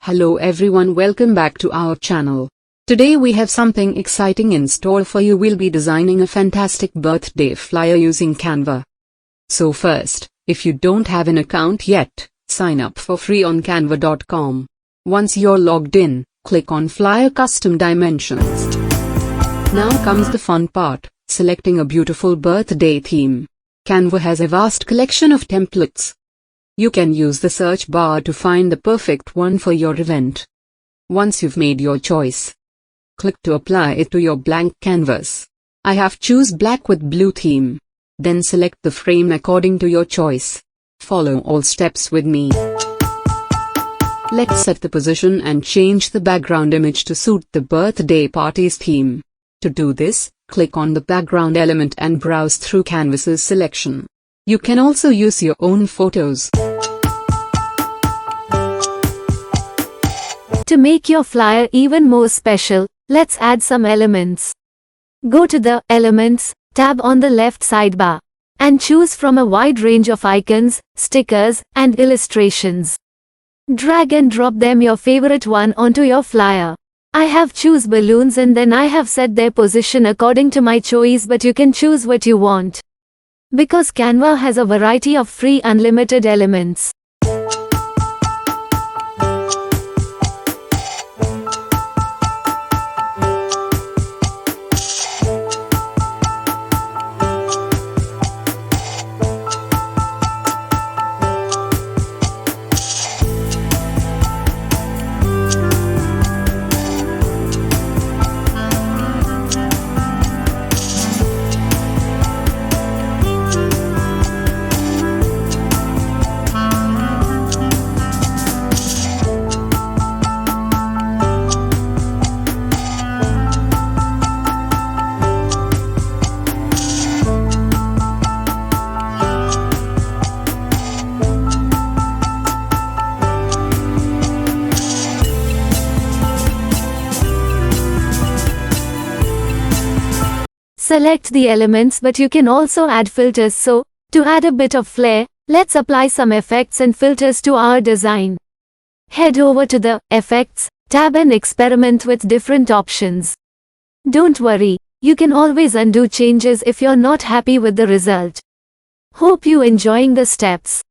Hello everyone, welcome back to our channel. Today we have something exciting in store for you. We'll be designing a fantastic birthday flyer using Canva. So first, if you don't have an account yet, sign up for free on canva.com. Once you're logged in, click on Flyer Custom Dimensions. Now comes the fun part, selecting a beautiful birthday theme. Canva has a vast collection of templates. You can use the search bar to find the perfect one for your event. Once you've made your choice, click to apply it to your blank canvas. I have choose black with blue theme. Then select the frame according to your choice. Follow all steps with me. Let's set the position and change the background image to suit the birthday party's theme. To do this, click on the background element and browse through Canvas's selection. You can also use your own photos. To make your flyer even more special, let's add some elements. Go to the Elements tab on the left sidebar and choose from a wide range of icons, stickers, and illustrations. Drag and drop them your favorite one onto your flyer. I have choose balloons and then I have set their position according to my choice, but you can choose what you want, because Canva has a variety of free unlimited elements. Select the elements, but you can also add filters. So, to add a bit of flair, let's apply some effects and filters to our design. Head over to the Effects tab and experiment with different options. Don't worry, you can always undo changes if you're not happy with the result. Hope you enjoying the steps.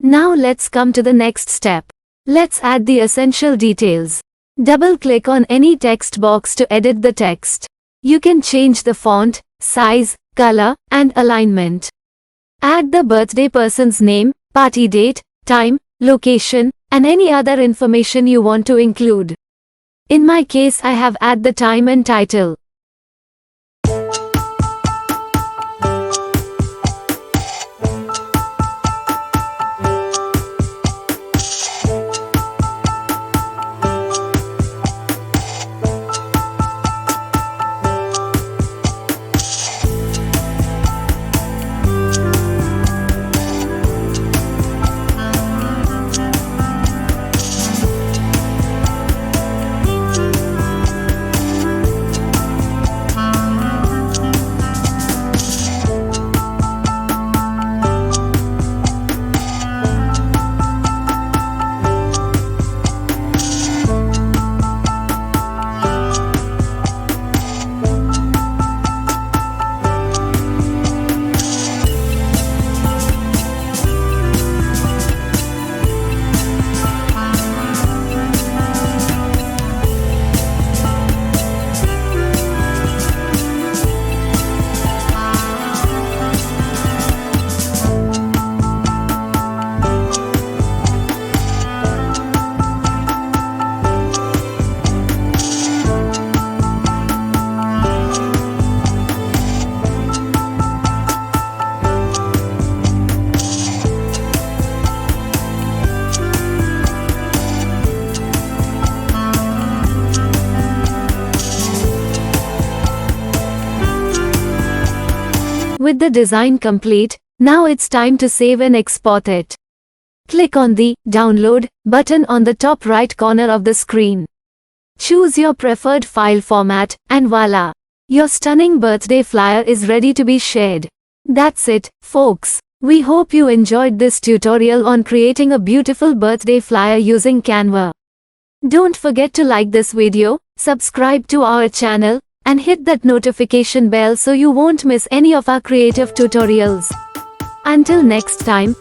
Now let's come to the next step. Let's add the essential details. Double-click on any text box to edit the text. You can change the font, size, color, and alignment. Add the birthday person's name, party date, time, location, and any other information you want to include. In my case, I have add the time and title. With the design complete, now it's time to save and export it. Click on the Download button on the top right corner of the screen. Choose your preferred file format, and voila! Your stunning birthday flyer is ready to be shared. That's it, folks. We hope you enjoyed this tutorial on creating a beautiful birthday flyer using Canva. Don't forget to like this video, subscribe to our channel, and hit that notification bell so you won't miss any of our creative tutorials. Until next time,